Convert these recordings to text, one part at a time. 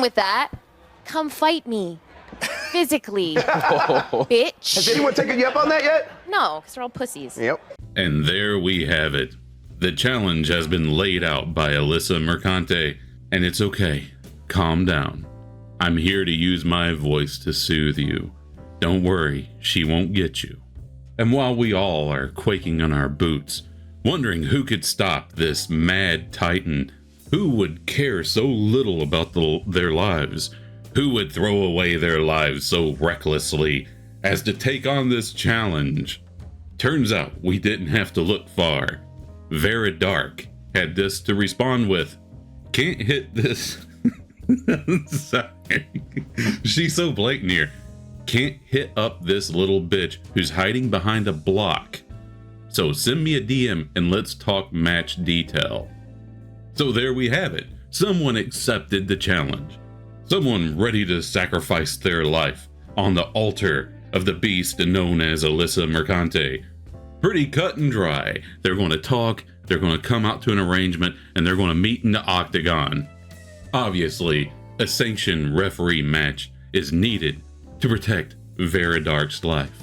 done with that, come fight me. Physically. Bitch. Has anyone taken you up on that yet? No, because they're all pussies. Yep. And there we have it. The challenge has been laid out by Alyssa Mercante, and it's okay. Calm down. I'm here to use my voice to soothe you. Don't worry, she won't get you. And while we all are quaking on our boots, wondering who could stop this mad titan, who would care so little about their lives, who would throw away their lives so recklessly as to take on this challenge, turns out we didn't have to look far. Vara Dark had this to respond with. Can't hit this. Sorry. She's so blatant here. Can't hit up this little bitch who's hiding behind a block. So send me a DM and let's talk match detail. So there we have it. Someone accepted the challenge. Someone ready to sacrifice their life on the altar of the beast known as Alyssa Mercante. Pretty cut and dry. They're going to talk, they're going to come out to an arrangement, and they're going to meet in the octagon. Obviously, a sanctioned referee match is needed to protect Vara Dark's life.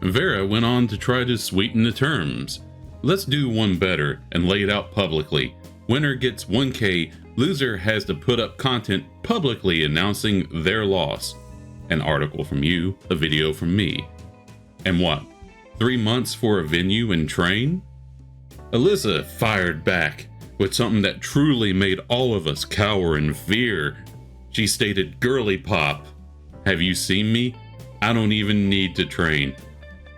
Vara went on to try to sweeten the terms. Let's do one better and lay it out publicly. Winner gets 1K, loser has to put up content publicly announcing their loss. An article from you, a video from me. And what? 3 months for a venue and train? Alyssa fired back with something that truly made all of us cower in fear. She stated, "Girly pop, have you seen me? I don't even need to train.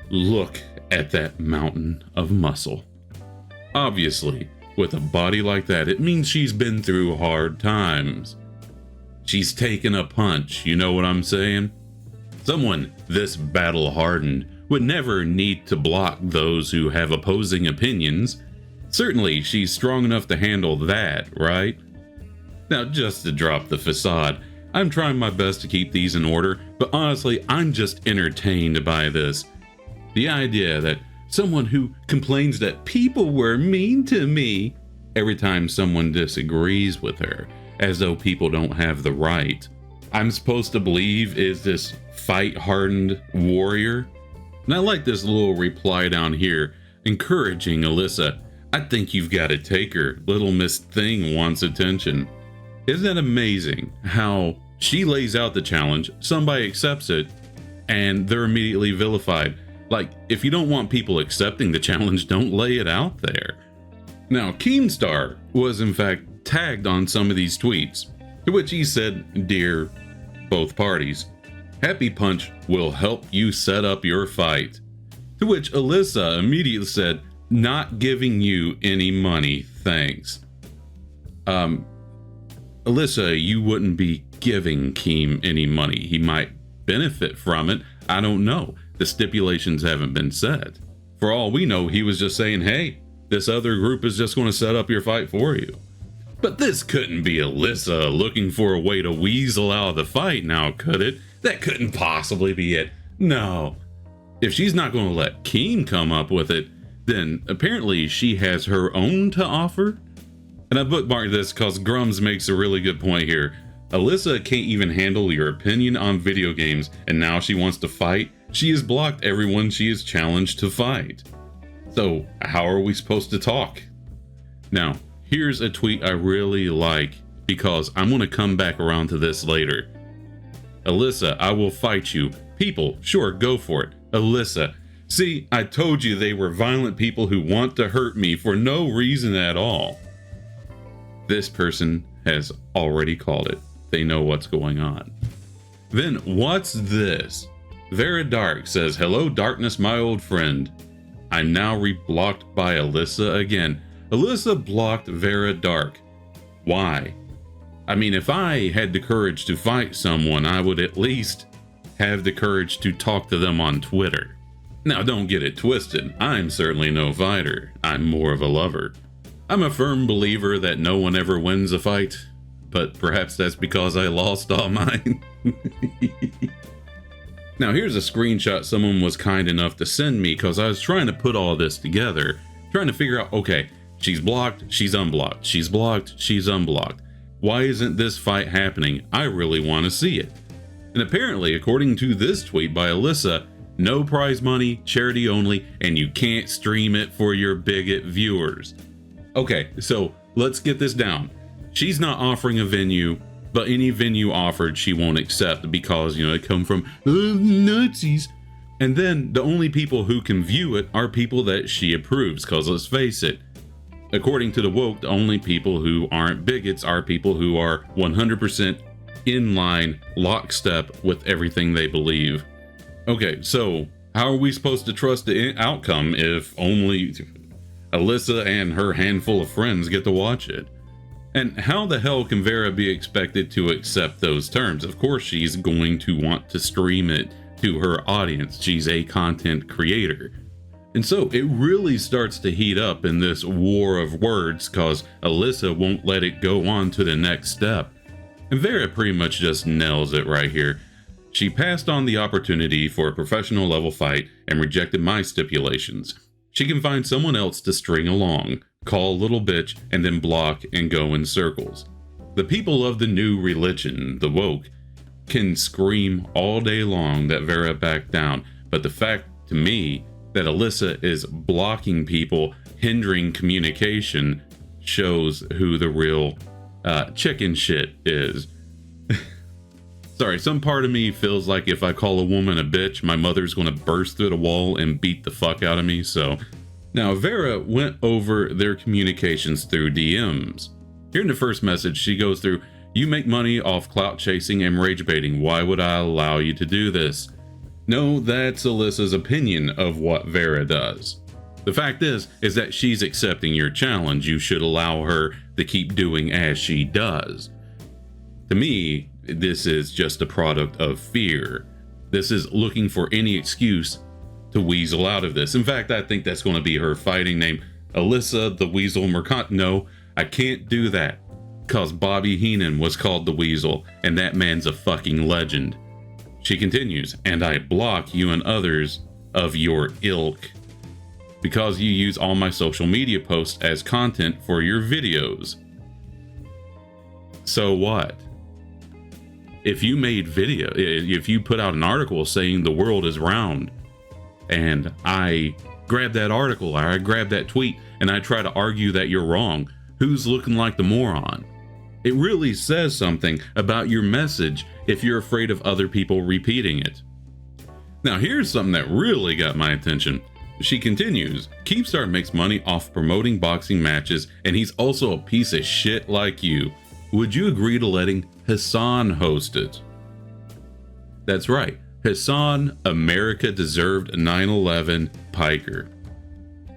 Look at that mountain of muscle." Obviously, with a body like that, it means she's been through hard times. She's taken a punch, you know what I'm saying? Someone this battle-hardened would never need to block those who have opposing opinions. Certainly, she's strong enough to handle that, right? Now, just to drop the facade, I'm trying my best to keep these in order, but honestly, I'm just entertained by this. The idea that someone who complains that people were mean to me every time someone disagrees with her, as though people don't have the right, I'm supposed to believe is this fight-hardened warrior. And I like this little reply down here, encouraging Alyssa. I think you've got to take her. Little Miss Thing wants attention. Isn't that amazing how she lays out the challenge, somebody accepts it, and they're immediately vilified. Like, if you don't want people accepting the challenge, don't lay it out there. Now, Keemstar was in fact tagged on some of these tweets, to which he said, "Dear both parties, Happy Punch will help you set up your fight." To which Alyssa immediately said, "Not giving you any money, thanks." Alyssa, you wouldn't be giving Keem any money. He might benefit from it. I don't know. The stipulations haven't been set. For all we know, he was just saying, hey, this other group is just going to set up your fight for you. But this couldn't be Alyssa looking for a way to weasel out of the fight now, could it? That couldn't possibly be it. No. If she's not going to let Keem come up with it, then apparently she has her own to offer. And I bookmarked this because Grums makes a really good point here. Alyssa can't even handle your opinion on video games, and now she wants to fight. She has blocked everyone she has challenged to fight. So how are we supposed to talk? Now, here's a tweet I really like because I'm going to come back around to this later. Alyssa, I will fight you. People, sure, go for it. Alyssa, see, I told you they were violent people who want to hurt me for no reason at all. This person has already called it. They know what's going on. Then what's this? Vara Dark says, hello darkness, my old friend. I'm now reblocked by Alyssa again. Alyssa blocked Vara Dark. Why? I mean, if I had the courage to fight someone, I would at least have the courage to talk to them on Twitter. Now, don't get it twisted. I'm certainly no fighter. I'm more of a lover. I'm a firm believer that no one ever wins a fight, but perhaps that's because I lost all mine. Now, here's a screenshot someone was kind enough to send me because I was trying to put all this together, trying to figure out, okay, she's blocked, she's unblocked, she's blocked, she's unblocked. Why isn't this fight happening? I really want to see it. And apparently, according to this tweet by Alyssa, no prize money, charity only, and you can't stream it for your bigot viewers. Okay, so let's get this down. She's not offering a venue, but any venue offered she won't accept because, it come from Nazis. And then the only people who can view it are people that she approves, because let's face it, according to the woke, the only people who aren't bigots are people who are 100% in line, lockstep with everything they believe. Okay, so how are we supposed to trust the outcome if only Alyssa and her handful of friends get to watch it? And how the hell can Vara be expected to accept those terms? Of course, she's going to want to stream it to her audience. She's a content creator. And so it really starts to heat up in this war of words because Alyssa won't let it go on to the next step. And Vara pretty much just nails it right here. She passed on the opportunity for a professional level fight and rejected my stipulations. She can find someone else to string along, call a little bitch, and then block and go in circles. The people of the new religion, the woke, can scream all day long that Vara backed down, but the fact to me that Alyssa is blocking people, hindering communication, shows who the real chicken shit is. Sorry, some part of me feels like if I call a woman a bitch, my mother's going to burst through the wall and beat the fuck out of me. So now Vara went over their communications through DMs. Here in the first message, she goes through, "You make money off clout chasing and rage baiting. Why would I allow you to do this?" No, that's Alyssa's opinion of what Vara does. The fact is that she's accepting your challenge. You should allow her to keep doing as she does. To me, this is just a product of fear. This is looking for any excuse to weasel out of this. In fact, I think that's going to be her fighting name, Alyssa the Weasel Mercante. No, I can't do that, because Bobby Heenan was called the Weasel, and that man's a fucking legend. She continues, "And I block you and others of your ilk because you use all my social media posts as content for your videos." So what? If you made video, if you put out an article saying the world is round, and I grab that article, or I grab that tweet, and I try to argue that you're wrong, who's looking like the moron? It really says something about your message if you're afraid of other people repeating it. Now here's something that really got my attention. She continues, "Keepstart makes money off promoting boxing matches, and he's also a piece of shit like you. Would you agree to letting Hassan host it?" That's right, Hassan, America deserved 9/11 Piker.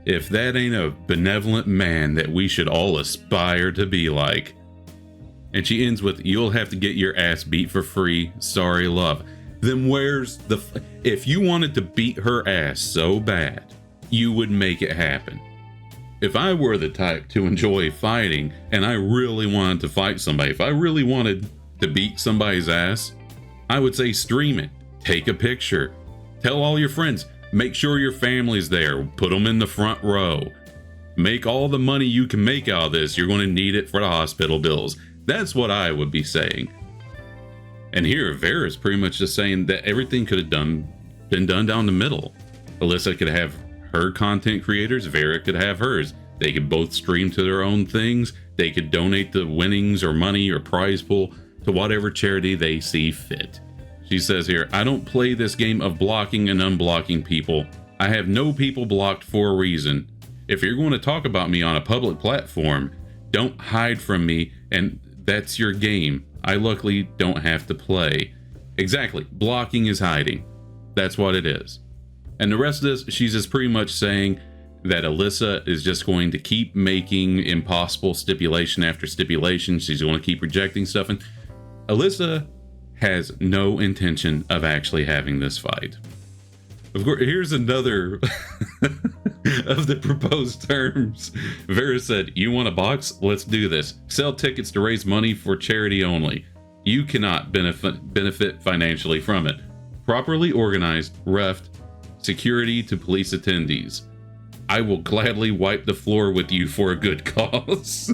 If that ain't a benevolent man that we should all aspire to be like. And she ends with, "You'll have to get your ass beat for free. Sorry, love." Then where's the... If you wanted to beat her ass so bad, you would make it happen. If I were the type to enjoy fighting, and I really wanted to fight somebody, if I really wanted to beat somebody's ass, I would say stream it. Take a picture. Tell all your friends. Make sure your family's there. Put them in the front row. Make all the money you can make out of this. You're going to need it for the hospital bills. That's what I would be saying. And here, Vara's pretty much just saying that everything could have been done down the middle. Alyssa could have her content creators, Vara could have hers. They could both stream to their own things. They could donate the winnings or money or prize pool to whatever charity they see fit. She says here, "I don't play this game of blocking and unblocking people. I have no people blocked for a reason. If you're going to talk about me on a public platform, don't hide from me, and that's your game. I luckily don't have to play." Exactly. Blocking is hiding. That's what it is. And the rest of this, she's just pretty much saying that Alyssa is just going to keep making impossible stipulation after stipulation. She's going to keep rejecting stuff. And Alyssa has no intention of actually having this fight. Of course, here's another of the proposed terms. Vara said, "You want a box? Let's do this. Sell tickets to raise money for charity only. You cannot benefit financially from it. Properly organized, refed, security to police attendees. I will gladly wipe the floor with you for a good cause."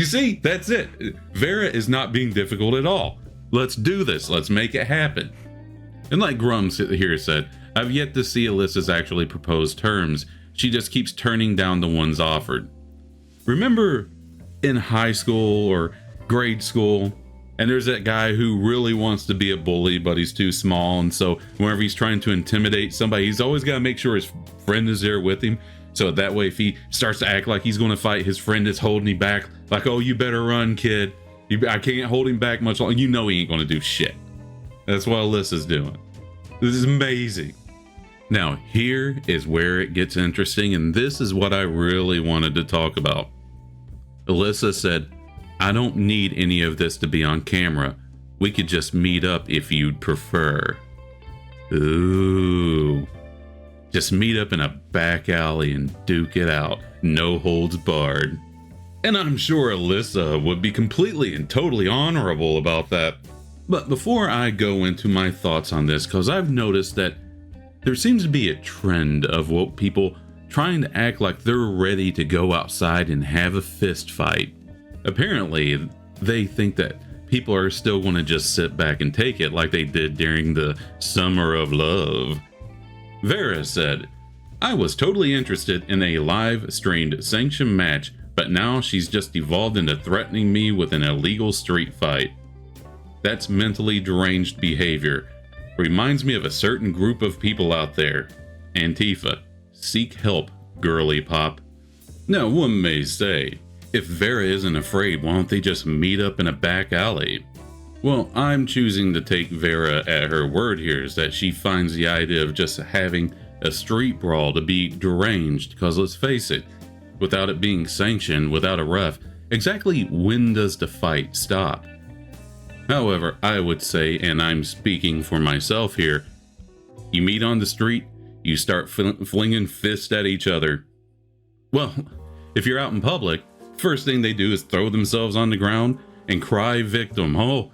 You see, that's it. Vara is not being difficult at all. Let's do this. Let's make it happen. And like Grums here said, I've yet to see Alyssa's actually proposed terms. She just keeps turning down the ones offered. Remember in high school or grade school, and there's that guy who really wants to be a bully, but he's too small. And so whenever he's trying to intimidate somebody, he's always got to make sure his friend is there with him. So that way, if he starts to act like he's going to fight, his friend is holding him back. Like, oh, you better run, kid. I can't hold him back much longer. You know he ain't going to do shit. That's what Alyssa's doing. This is amazing. Now, here is where it gets interesting, and this is what I really wanted to talk about. Alyssa said, I don't need any of this to be on camera. We could just meet up if you'd prefer. Ooh. Just meet up in a back alley and duke it out. No holds barred. And I'm sure Alyssa would be completely and totally honorable about that. But before I go into my thoughts on this, because I've noticed that there seems to be a trend of woke people trying to act like they're ready to go outside and have a fist fight. Apparently, they think that people are still going to just sit back and take it like they did during the Summer of Love. Vara said, I was totally interested in a live-streamed sanctioned match, but now she's just evolved into threatening me with an illegal street fight. That's mentally deranged behavior. Reminds me of a certain group of people out there. Antifa. Seek help, girly pop. Now, one may say, if Vara isn't afraid, why don't they just meet up in a back alley? Well, I'm choosing to take Vara at her word here, is that she finds the idea of just having a street brawl to be deranged, because let's face it, without it being sanctioned, without a ref, exactly when does the fight stop? However, I would say, and I'm speaking for myself here, you meet on the street, you start flinging fists at each other. Well, if you're out in public, first thing they do is throw themselves on the ground and cry victim. Oh,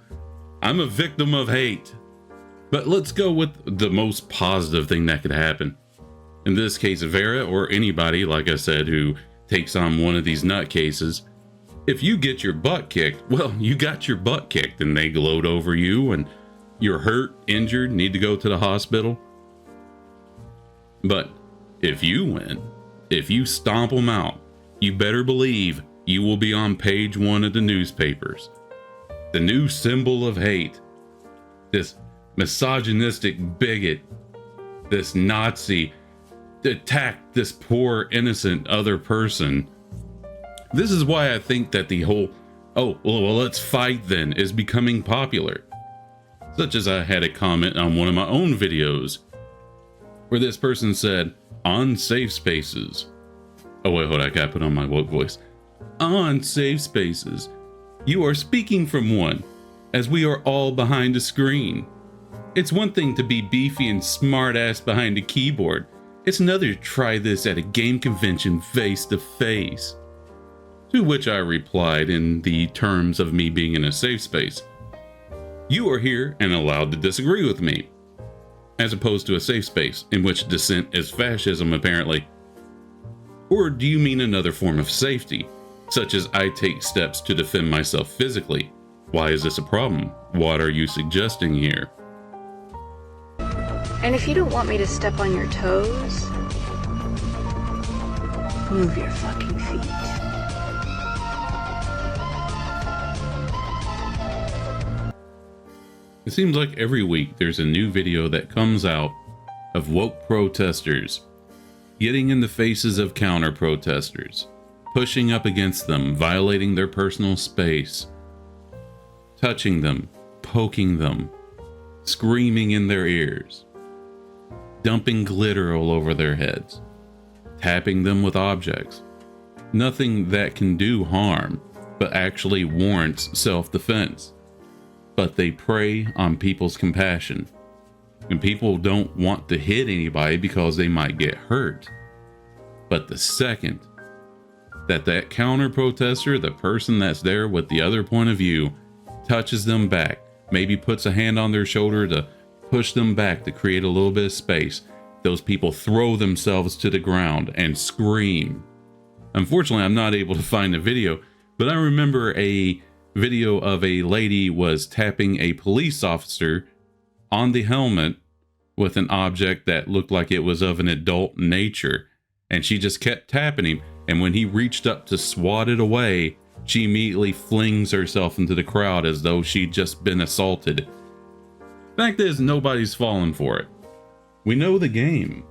I'm a victim of hate. But let's go with the most positive thing that could happen. In this case, Vara or anybody, like I said, who takes on one of these nutcases, if you get your butt kicked, well, you got your butt kicked and they gloat over you and you're hurt, injured, need to go to the hospital. But if you win, if you stomp them out, you better believe you will be on page 1 of the newspapers. The new symbol of hate. This misogynistic bigot. This Nazi attacked this poor innocent other person. This is why I think that the whole, oh, well, let's fight then, is becoming popular. Such as I had a comment on one of my own videos where this person said, on safe spaces. Oh wait, hold on, I gotta put on my woke voice. On safe spaces, you are speaking from one, as we are all behind a screen. It's one thing to be beefy and smart ass behind a keyboard. It's another to try this at a game convention face to face. To which I replied in the terms of me being in a safe space. You are here and allowed to disagree with me, as opposed to a safe space in which dissent is fascism apparently. Or do you mean another form of safety, such as I take steps to defend myself physically? Why is this a problem? What are you suggesting here? And if you don't want me to step on your toes, move your fucking feet. It seems like every week there's a new video that comes out of woke protesters getting in the faces of counter protesters, pushing up against them, violating their personal space, touching them, poking them, screaming in their ears, dumping glitter all over their heads, tapping them with objects. Nothing that can do harm, but actually warrants self-defense. But they prey on people's compassion. And people don't want to hit anybody because they might get hurt. But the second that counter protester, the person that's there with the other point of view, touches them back, maybe puts a hand on their shoulder to push them back to create a little bit of space, those people throw themselves to the ground and scream. Unfortunately, I'm not able to find a video, But I remember a video of a lady was tapping a police officer on the helmet with an object that looked like it was of an adult nature. And she just kept tapping him. And when he reached up to swat it away, she immediately flings herself into the crowd as though she'd just been assaulted. Fact is, nobody's fallen for it. We know the game.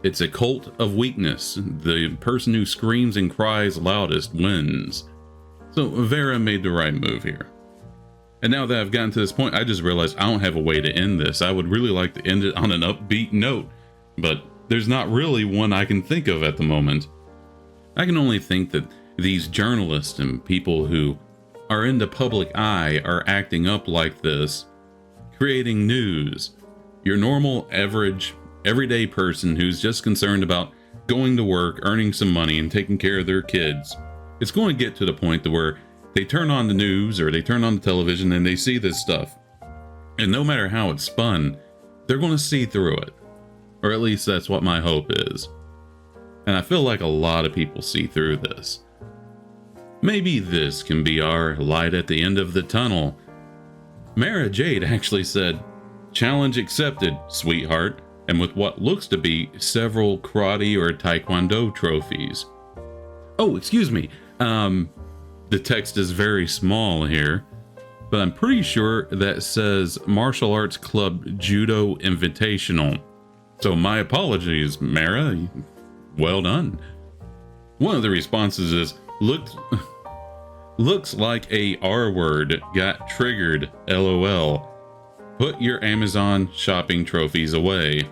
It's a cult of weakness. The person who screams and cries loudest wins. So Vara made the right move here. And now that I've gotten to this point, I just realized I don't have a way to end this. I would really like to end it on an upbeat note, but there's not really one I can think of at the moment. I can only think that these journalists and people who are in the public eye are acting up like this, creating news. Your normal, average, everyday person who's just concerned about going to work, earning some money, and taking care of their kids. It's going to get to the point to where they turn on the news or they turn on the television and they see this stuff. And no matter how it's spun, they're going to see through it. Or at least that's what my hope is. And I feel like a lot of people see through this. Maybe this can be our light at the end of the tunnel. Mara Jade actually said, "Challenge accepted, sweetheart," and with what looks to be several karate or taekwondo trophies. Oh, excuse me. The text is very small here, but I'm pretty sure that says Martial Arts Club Judo Invitational. So my apologies, Mara. Well done. One of the responses is, looks like a R word got triggered, LOL. Put your Amazon shopping trophies away.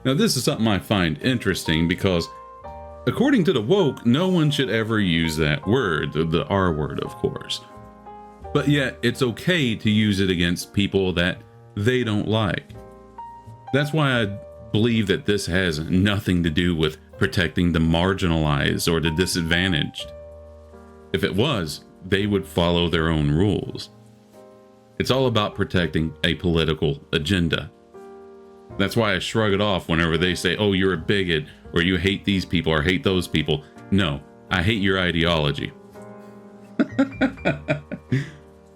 Now this is something I find interesting because according to the woke, no one should ever use that word, the R word, of course. But yet, it's okay to use it against people that they don't like. That's why I believe that this has nothing to do with protecting the marginalized or the disadvantaged. If it was, they would follow their own rules. It's all about protecting a political agenda. That's why I shrug it off whenever they say, "Oh, you're a bigot," or "You hate these people," or "hate those people." No, I hate your ideology.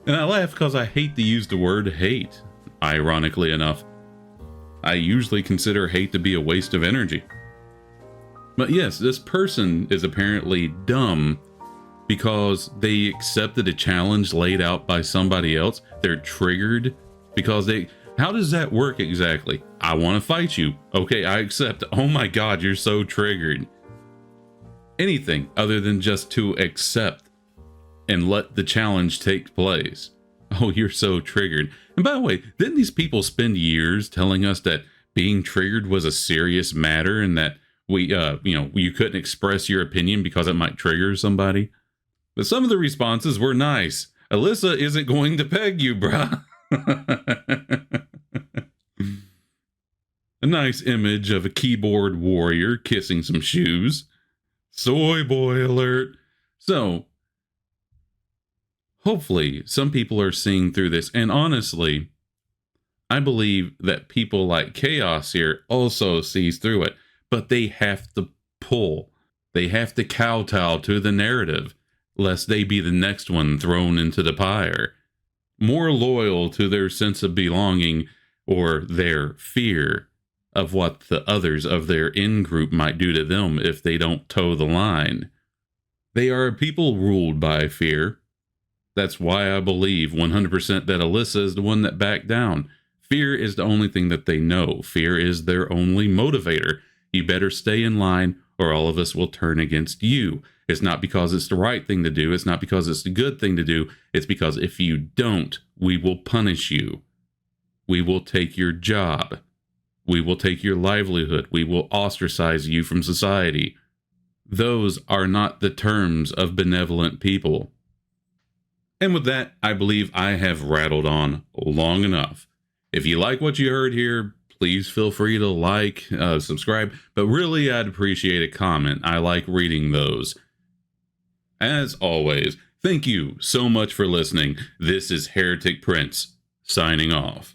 And I laugh because I hate to use the word hate. Ironically enough, I usually consider hate to be a waste of energy. But yes, this person is apparently dumb because they accepted a challenge laid out by somebody else. They're triggered because they... How does that work exactly? I want to fight you. Okay, I accept. Oh my God, you're so triggered. Anything other than just to accept and let the challenge take place. Oh, you're so triggered. And by the way, didn't these people spend years telling us that being triggered was a serious matter and that you couldn't express your opinion because it might trigger somebody? But some of the responses were nice. Alyssa isn't going to peg you, bruh. A nice image of a keyboard warrior kissing some shoes. Soy boy alert. So, hopefully, some people are seeing through this. And honestly, I believe that people like Chaos here also sees through it. But they have to pull. They have to kowtow to the narrative, lest they be the next one thrown into the pyre. More loyal to their sense of belonging or their fear of what the others of their in-group might do to them if they don't toe the line. They are a people ruled by fear. That's why I believe 100% that Alyssa is the one that backed down. Fear is the only thing that they know. Fear is their only motivator. You better stay in line or all of us will turn against you. It's not because it's the right thing to do. It's not because it's the good thing to do. It's because if you don't, we will punish you. We will take your job. We will take your livelihood. We will ostracize you from society. Those are not the terms of benevolent people. And with that, I believe I have rattled on long enough. If you like what you heard here, please feel free to like, subscribe, but really I'd appreciate a comment. I like reading those. As always, thank you so much for listening. This is Heretic Prince, signing off.